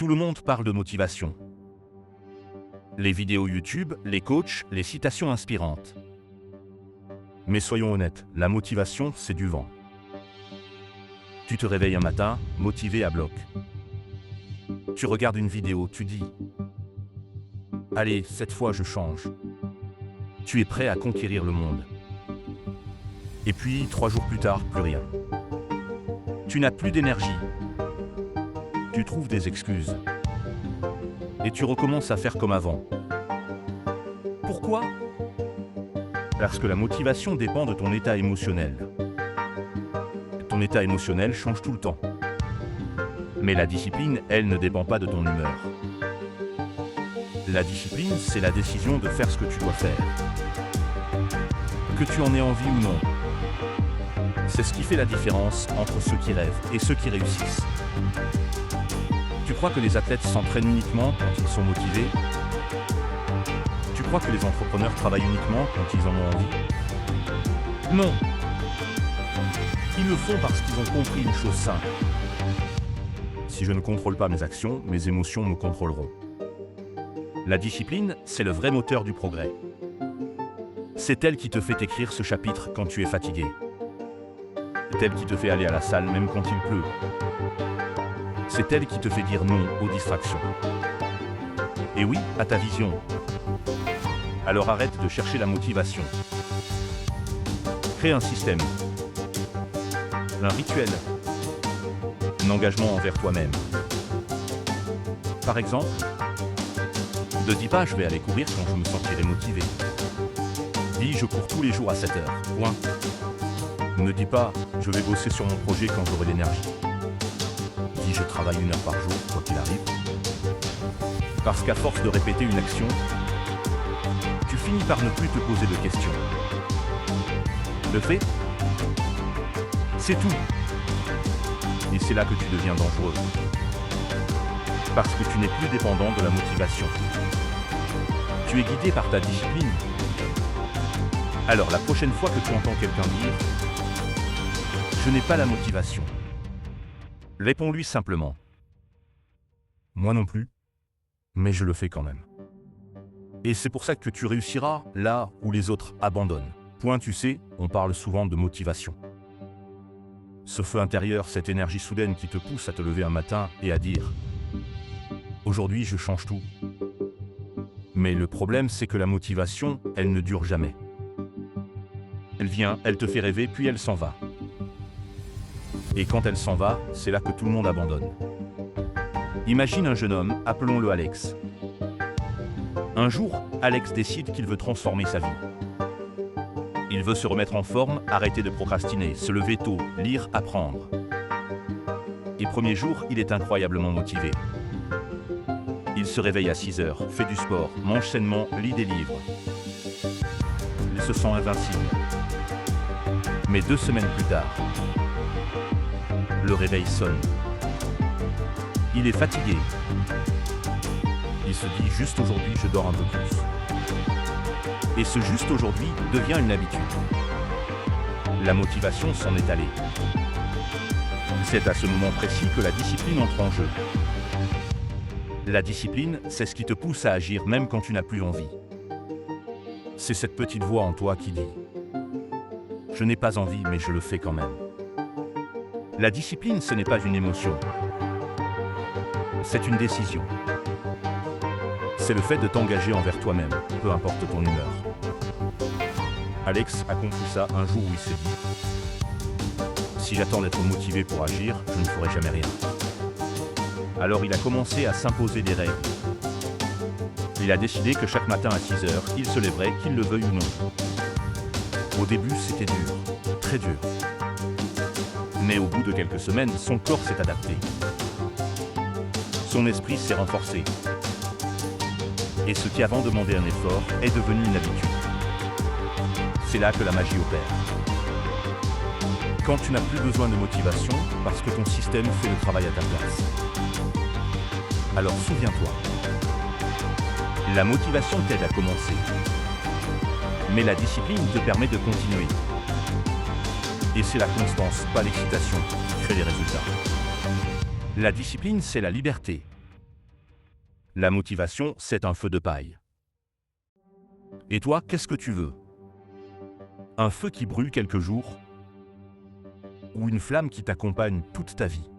Tout le monde parle de motivation. Les vidéos YouTube, les coachs, les citations inspirantes. Mais soyons honnêtes, la motivation, c'est du vent. Tu te réveilles un matin, motivé à bloc. Tu regardes une vidéo, tu dis « Allez, cette fois je change ». Tu es prêt à conquérir le monde. Et puis, 3 jours plus tard, plus rien. Tu n'as plus d'énergie. Tu trouves des excuses. Et tu recommences à faire comme avant. Pourquoi? Parce que la motivation dépend de ton état émotionnel. Ton état émotionnel change tout le temps. Mais la discipline, elle, ne dépend pas de ton humeur. La discipline, c'est la décision de faire ce que tu dois faire. Que tu en aies envie ou non. C'est ce qui fait la différence entre ceux qui rêvent et ceux qui réussissent. Tu crois que les athlètes s'entraînent uniquement quand ils sont motivés? Tu crois que les entrepreneurs travaillent uniquement quand ils en ont envie? Non. Ils le font parce qu'ils ont compris une chose simple. Si je ne contrôle pas mes actions, mes émotions me contrôleront. La discipline, c'est le vrai moteur du progrès. C'est elle qui te fait écrire ce chapitre quand tu es fatigué. C'est elle qui te fait aller à la salle même quand il pleut. C'est elle qui te fait dire non aux distractions. Et oui, à ta vision. Alors arrête de chercher la motivation. Crée un système. Un rituel. Un engagement envers toi-même. Par exemple, ne dis pas « je vais aller courir quand je me sentirai motivé ». Dis « je cours tous les jours à 7 heures ». Point. Ne dis pas « je vais bosser sur mon projet quand j'aurai l'énergie ». Dis « je travaille 1 heure par jour, quoi qu'il arrive ». Parce qu'à force de répéter une action, tu finis par ne plus te poser de questions. Le fait, c'est tout. Et c'est là que tu deviens dangereux. Parce que tu n'es plus dépendant de la motivation. Tu es guidé par ta discipline. Alors la prochaine fois que tu entends quelqu'un dire « Je n'ai pas la motivation », réponds-lui simplement « Moi non plus, mais je le fais quand même. » Et c'est pour ça que tu réussiras là où les autres abandonnent. Point, tu sais, on parle souvent de motivation. Ce feu intérieur, cette énergie soudaine qui te pousse à te lever un matin et à dire « Aujourd'hui, je change tout ». Mais le problème, c'est que la motivation, elle ne dure jamais. Elle vient, elle te fait rêver, puis elle s'en va. Et quand elle s'en va, c'est là que tout le monde abandonne. Imagine un jeune homme, appelons-le Alex. Un jour, Alex décide qu'il veut transformer sa vie. Il veut se remettre en forme, arrêter de procrastiner, se lever tôt, lire, apprendre. Et premier jour, il est incroyablement motivé. Il se réveille à 6 heures, fait du sport, mange sainement, lit des livres. Il se sent invincible. Mais 2 semaines plus tard, le réveil sonne. Il est fatigué. Il se dit « juste aujourd'hui, je dors un peu plus ». Et ce « juste aujourd'hui » devient une habitude. La motivation s'en est allée. C'est à ce moment précis que la discipline entre en jeu. La discipline, c'est ce qui te pousse à agir même quand tu n'as plus envie. C'est cette petite voix en toi qui dit « Je n'ai pas envie, mais je le fais quand même ». La discipline, ce n'est pas une émotion. C'est une décision. C'est le fait de t'engager envers toi-même, peu importe ton humeur. Alex a compris ça un jour où il s'est dit « Si j'attends d'être motivé pour agir, je ne ferai jamais rien ». Alors il a commencé à s'imposer des règles. Il a décidé que chaque matin à 6 heures, il se lèverait, qu'il le veuille ou non. Au début, c'était dur, très dur. Mais au bout de quelques semaines, son corps s'est adapté. Son esprit s'est renforcé. Et ce qui avant demandait un effort est devenu une habitude. C'est là que la magie opère. Quand tu n'as plus besoin de motivation, parce que ton système fait le travail à ta place. Alors souviens-toi, la motivation t'aide à commencer, mais la discipline te permet de continuer. Et c'est la constance, pas l'excitation, qui crée les résultats. La discipline, c'est la liberté. La motivation, c'est un feu de paille. Et toi, qu'est-ce que tu veux? Un feu qui brûle quelques jours? Ou une flamme qui t'accompagne toute ta vie?